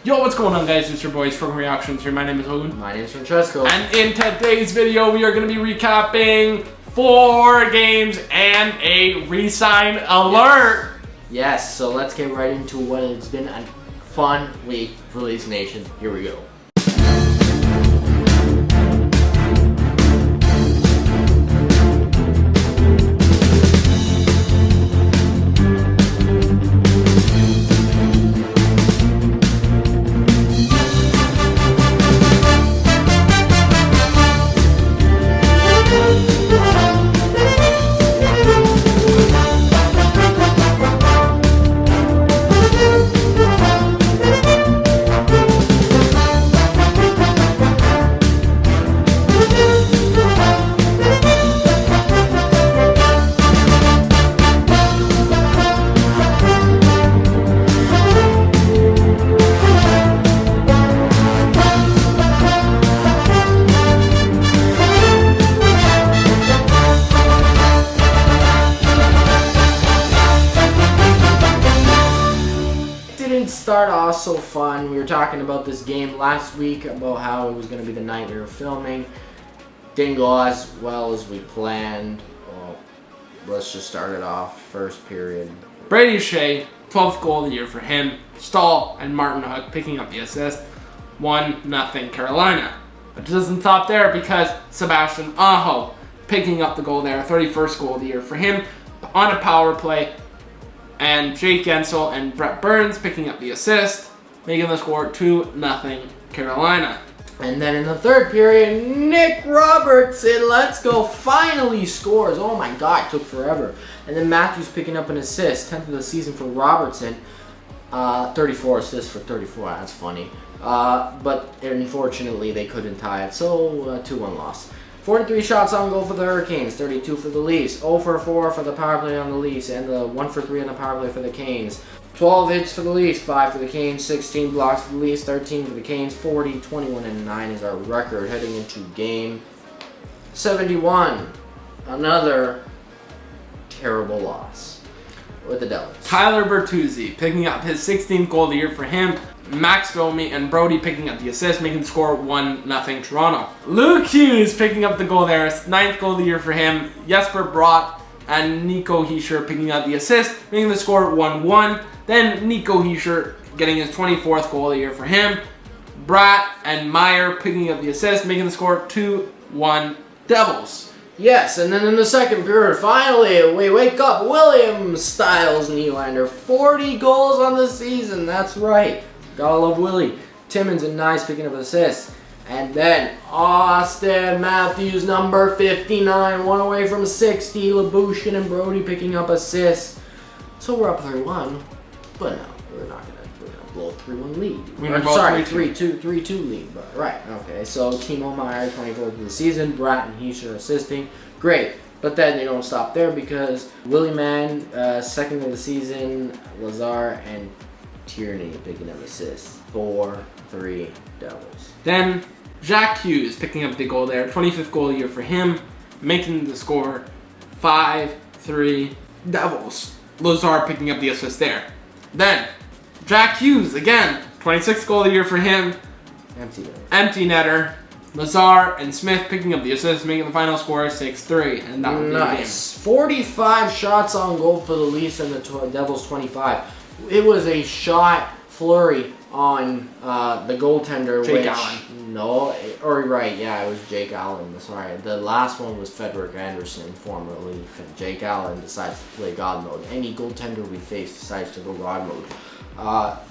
Yo, what's going on, guys? It's your boys from Reactions here. My name is Owen. My name is Francesco. And in today's video, we are going to be recapping 4 games and a re-sign alert. Yes, so let's get right into what it's been a fun week for Leafs Nation. Here we go. Start off so fun. We were talking about this game last week about how it was going to be the night we were filming. Didn't go as well as we planned. Well, let's just start it off. First period. Brady Shea, 12th goal of the year for him. Stahl and Martin Hook picking up the assist. 1-0 Carolina. But it doesn't stop there because Sebastian Aho picking up the goal there. 31st goal of the year for him on a power play. And Jake Gensel and Brett Burns picking up the assist, making the score 2-0 Carolina. And then in the third period, Nick Robertson, let's go, finally scores. Oh my God, it took forever. And then Matthews picking up an assist, 10th of the season for Robertson. 34 assists for 34, that's funny. But unfortunately, they couldn't tie it, so 2-1 loss. 43 shots on goal for the Hurricanes, 32 for the Leafs, 0 for 4 for the power play on the Leafs, and the 1 for 3 on the power play for the Canes. 12 hits for the Leafs, 5 for the Canes, 16 blocks for the Leafs, 13 for the Canes, 40, 21, and 9 is our record heading into game 71. Another terrible loss with the Devils. Tyler Bertuzzi picking up his 16th goal of the year for him. Max Domi and Brody picking up the assist, making the score 1-0 Toronto. Luke Hughes picking up the goal there, 9th goal of the year for him. Jesper Bratt and Nico Hischier picking up the assist, making the score 1-1. Then Nico Hischier getting his 24th goal of the year for him. Bratt and Meyer picking up the assist, making the score 2-1 Devils. Yes, and then in the second period, finally, we wake up. William Styles Nylander, 40 goals on the season, that's right. Gotta love Willie. Timmins and Nice picking up assists. And then Austin Matthews, number 59, 1 away from 60. Labushin and Brody picking up assists. So we're up 3-1, but no, we're gonna blow a 3-1 lead. Sorry, 3-2 lead. But right, okay. So Timo Meyer, 24th of the season. Bratt and Hischier assisting. Great. But then they don't stop there because Willie Mann, 2nd of the season. Lazar and Tierney picking up assists. 4-3 Devils. Then Jack Hughes picking up the goal there. 25th goal of the year for him, making the score 5-3 Devils. Lazar picking up the assist there. Then Jack Hughes again, 26th goal of the year for him. Empty netter. Lazar and Smith picking up the assist, making the final score 6-3. And that would be the game. 45 shots on goal for the Leafs and the Devils 25. It was a shot flurry on the goaltender. Jake Allen. No, or right, yeah, it was Jake Allen. Sorry, the last one was Frederick Anderson, formerly. Jake Allen decides to play God mode. Any goaltender we face decides to go God mode.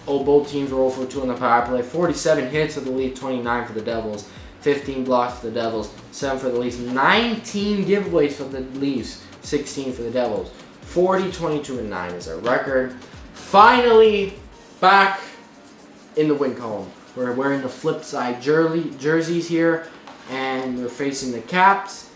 Both teams were 0 for 2 on the power play. 47 hits for the Leafs, 29 for the Devils. 15 blocks for the Devils, 7 for the Leafs. 19 giveaways for the Leafs, 16 for the Devils. 40, 22, and 9 is our record. Finally, back in the win column. We're wearing the flip side jerseys here, and we're facing the Caps.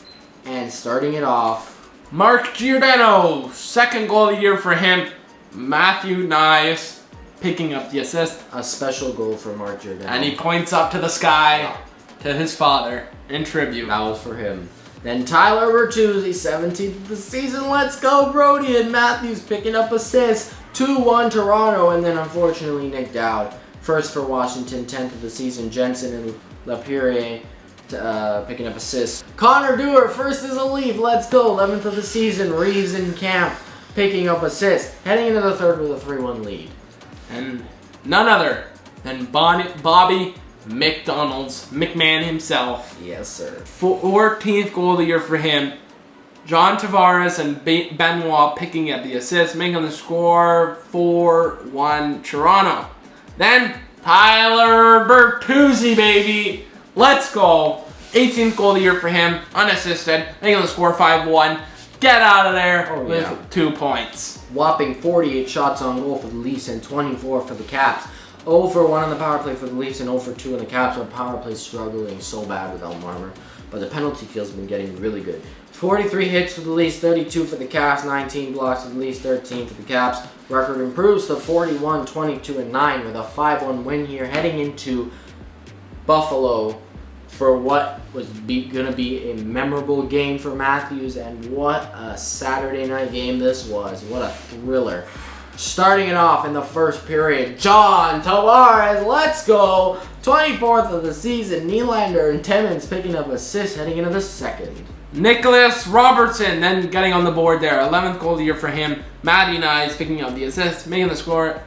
And starting it off, Mark Giordano, 2nd goal of the year for him. Matthew Nice picking up the assist. A special goal for Mark Giordano. And he points up to the sky to his father in tribute. That was for him. Then Tyler Bertuzzi, 17th of the season. Let's go, Brody and Matthews picking up assists. 2-1 Toronto, and then unfortunately Nick Dowd First for Washington, 10th of the season. Jensen and LaPierre picking up assists. Connor Dewar, first as a Leaf. Let's go. 11th of the season. Reeves and Camp picking up assists. Heading into the third with a 3-1 lead. And none other than Bobby McMahon himself. Yes, sir. 14th goal of the year for him. John Tavares and Benoit picking up the assists, making the score 4-1 Toronto. Then Tyler Bertuzzi, baby. Let's go. 18th goal of the year for him, unassisted, making the score 5-1. Get out of there with 2 points. Whopping 48 shots on goal for the Leafs and 24 for the Caps. 0 for 1 on the power play for the Leafs and 0 for 2 on the Caps. Our power play struggling so bad without Marmer, but the penalty kill's been getting really good. 43 hits for the Leafs, 32 for the Caps, 19 blocks for the Leafs, 13 for the Caps. Record improves to 41, 22, and 9 with a 5-1 win here, heading into Buffalo for what was going to be a memorable game for Matthews, and what a Saturday night game this was. What a thriller. Starting it off in the first period, John Tavares, let's go. 24th of the season, Nylander and Timmins picking up assists heading into the second. Nicholas Robertson then getting on the board there. 11th goal of the year for him. Matty Nyes picking up the assist, making the score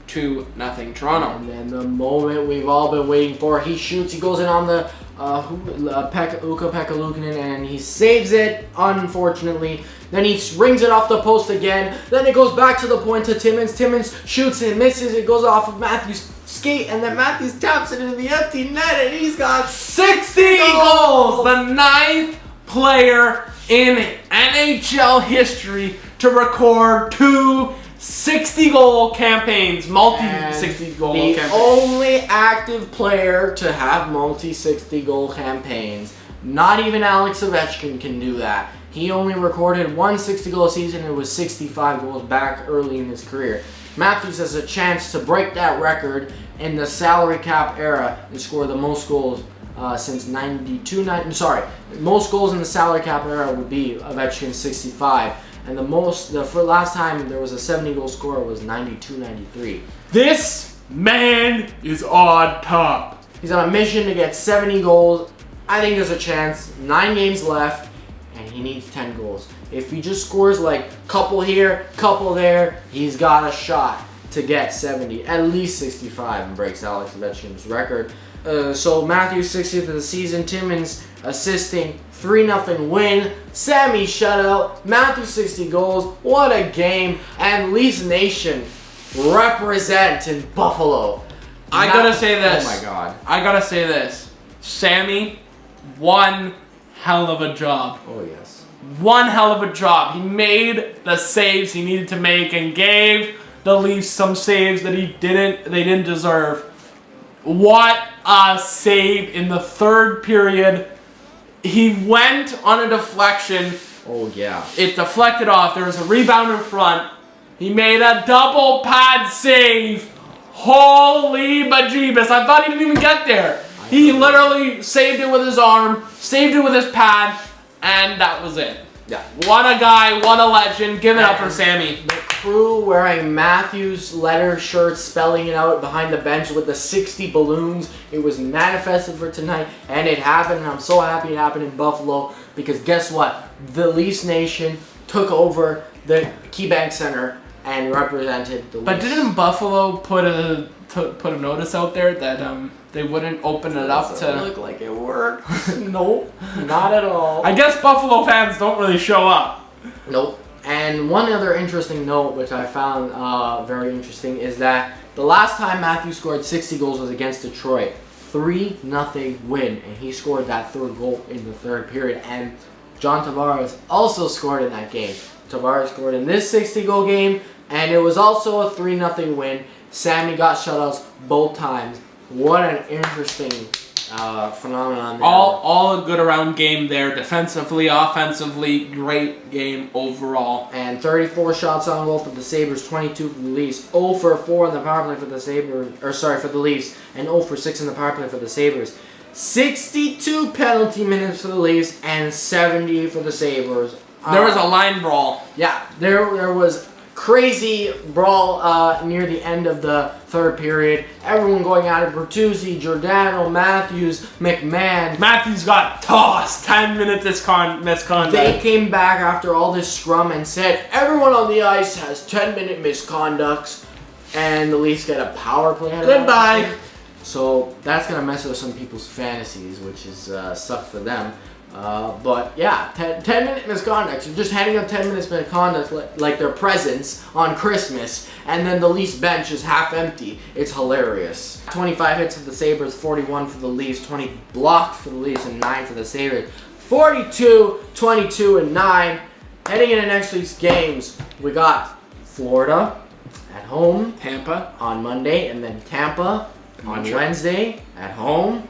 2-0 Toronto. And then the moment we've all been waiting for, he shoots, he goes in on the Ukko-Pekka Luukkonen, and he saves it, unfortunately. Then he rings it off the post again. Then it goes back to the point to Timmins. Timmins shoots and misses. It goes off of Matthews' skate, and then Matthews taps it into the empty net, and he's got 60 goals! The 9th player in NHL history to record 2 60-goal campaigns, multi-60-goal campaigns. The only active player to have multi-60-goal campaigns. Not even Alex Ovechkin can do that. He only recorded one 60-goal season and was 65 goals back early in his career. Matthews has a chance to break that record in the salary cap era and score the most goals since most goals in the salary cap era would be Ovechkin's 65. And the last time there was a 70-goal scorer was 92-93. This man is on top. He's on a mission to get 70 goals. I think there's a chance. 9 games left, and he needs 10 goals. If he just scores like couple here, couple there, he's got a shot to get 70, at least 65, and breaks Alex Ovechkin's record. So Matthews 60th of the season, Timmins assisting, 3-0 win, Sammy shutout, Matthews 60 goals, what a game, and Leafs Nation represent in Buffalo. I gotta say this. Oh my god. I gotta say this. Sammy, one hell of a job. Oh yes. One hell of a job. He made the saves he needed to make and gave the Leafs some saves that they didn't deserve. What a save in the third period. He went on a deflection. Oh yeah. It deflected off. There was a rebound in front. He made a double pad save. Holy bejeebus. I thought he didn't even get there. He literally saved it with his arm, saved it with his pad, and that was it. Yeah. What a guy, what a legend. Give it up for Sammy. The crew wearing Matthews letter shirts, spelling it out behind the bench with the 60 balloons. It was manifested for tonight, and it happened. And I'm so happy it happened in Buffalo, because guess what? The Leafs Nation took over the KeyBank Center and represented the Leafs. But didn't Buffalo put a notice out there that they wouldn't open it up to... Look like it worked. Nope, not at all. I guess Buffalo fans don't really show up. Nope. And one other interesting note, which I found very interesting, is that the last time Matthews scored 60 goals was against Detroit. 3-0 win, and he scored that third goal in the third period. And John Tavares also scored in that game. Tavares scored in this 60-goal game, and it was also a 3-0 win. Sammy got shutouts both times. What an interesting phenomenon there. All a good around game there. Defensively, offensively, great game overall. And 34 shots on goal for the Sabres, 22 for the Leafs, 0 for 4 in the power play for the for the Leafs, and 0 for 6 in the power play for the Sabres. 62 penalty minutes for the Leafs and 70 for the Sabres. There was a line brawl. Yeah, there was Crazy brawl near the end of the third period. Everyone going at it. Bertuzzi, Giordano, Matthews, McMahon. Matthews got tossed. 10-minute misconduct. They came back after all this scrum and said, everyone on the ice has 10-minute misconducts. And the Leafs get a power play. Goodbye. So that's going to mess with some people's fantasies, which is suck for them. But yeah, 10-minute misconduct. You're just handing up 10 minutes misconduct like their presents on Christmas, and then the Leafs bench is half empty. It's hilarious. 25 hits for the Sabres, 41 for the Leafs, 20 blocked for the Leafs, and 9 for the Sabres. 42, 22, and 9. Heading into next week's games, we got Florida at home. Tampa. On Monday, and then Tampa on Wednesday at home.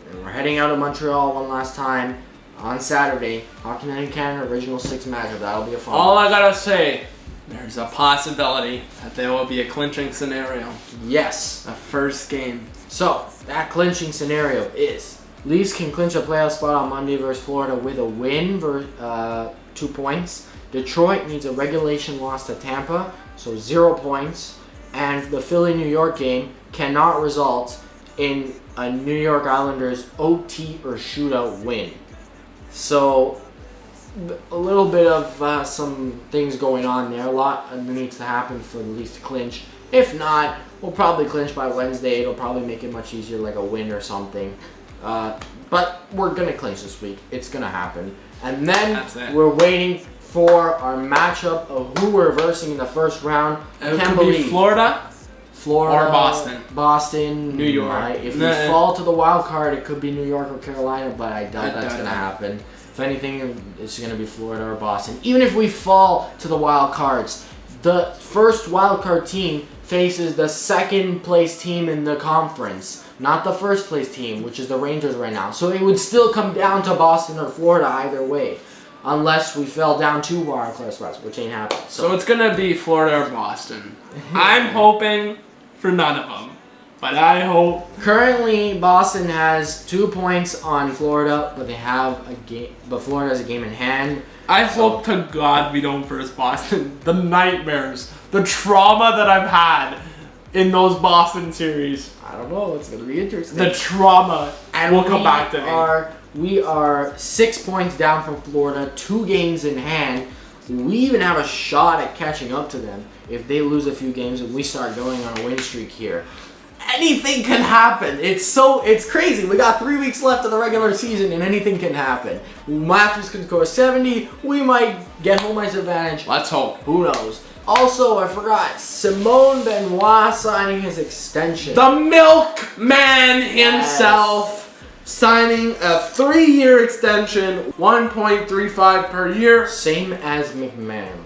And we're heading out of Montreal one last time on Saturday. Hockey Night in Canada, original 6 matchup. That'll be a fun All one. I gotta say, there's a possibility that there will be a clinching scenario. Yes. The first game. So, that clinching scenario is Leafs can clinch a playoff spot on Monday versus Florida with a win for 2 points. Detroit needs a regulation loss to Tampa, so 0 points. And the Philly-New York game cannot result in a New York Islanders OT or shootout win. So, a little bit of some things going on there. A lot needs to happen for the Leafs to clinch. If not, we'll probably clinch by Wednesday. It'll probably make it much easier, like a win or something. But we're going to clinch this week. It's going to happen. And then we're waiting for our matchup of who we're versing in the first round. It could be Florida or Boston. Boston, New York. Right? If we fall to the wild card, it could be New York or Carolina, but I doubt that's going to happen. If anything, it's going to be Florida or Boston. Even if we fall to the wild cards, the first wild card team faces the second place team in the conference, not the first place team, which is the Rangers right now. So it would still come down to Boston or Florida either way, unless we fell down 2 wild card spots, which ain't happening. So it's going to be Florida or Boston. I'm hoping for none of them, but I hope. Currently, Boston has 2 points on Florida, but they have a game. But Florida has a game in hand. I hope to God we don't verse Boston. The nightmares, the trauma that I've had in those Boston series. I don't know. It's gonna be interesting. The trauma, and we'll come back to me. We are 6 points down from Florida, 2 games in hand. We even have a shot at catching up to them if they lose a few games and we start going on a win streak here. Anything can happen. It's crazy. We got 3 weeks left of the regular season and anything can happen. Matthews can score 70. We might get home ice advantage. Let's hope. Who knows? Also, I forgot, Simone Benoit signing his extension. The milkman himself. Signing a 3-year extension, $1.35 per year. Same as McMahon.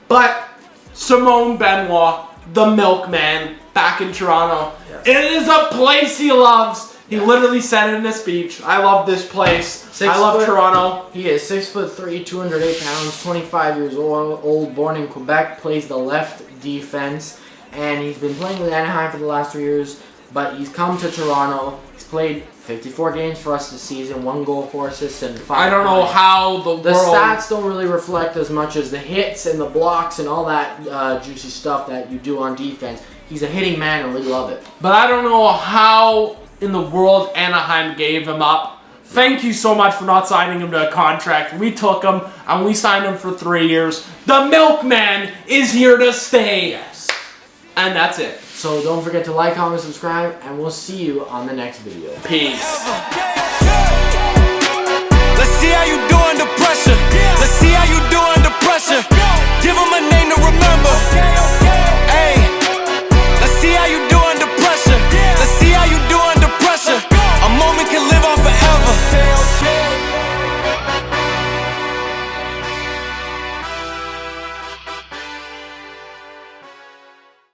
But Simone Benoit, the milkman, back in Toronto. Yes. It is a place he loves. He literally said it in his speech. I love this place. I love Toronto. He is 6'3", 208 pounds, 25 years old, born in Quebec, plays the left defense. And he's been playing with Anaheim for the last 3 years. But he's come to Toronto. He's played 54 games for us this season, 1 goal, 4 assists, and 5 I don't know how the stats don't really reflect as much as the hits and the blocks and all that juicy stuff that you do on defense. He's a hitting man and we love it. But I don't know how in the world Anaheim gave him up. Thank you so much for not signing him to a contract. We took him and we signed him for 3 years. The milkman is here to stay. Yes. And that's it. So don't forget to like, comment, subscribe, and we'll see you on the next video. Peace. Let's see how you do under pressure.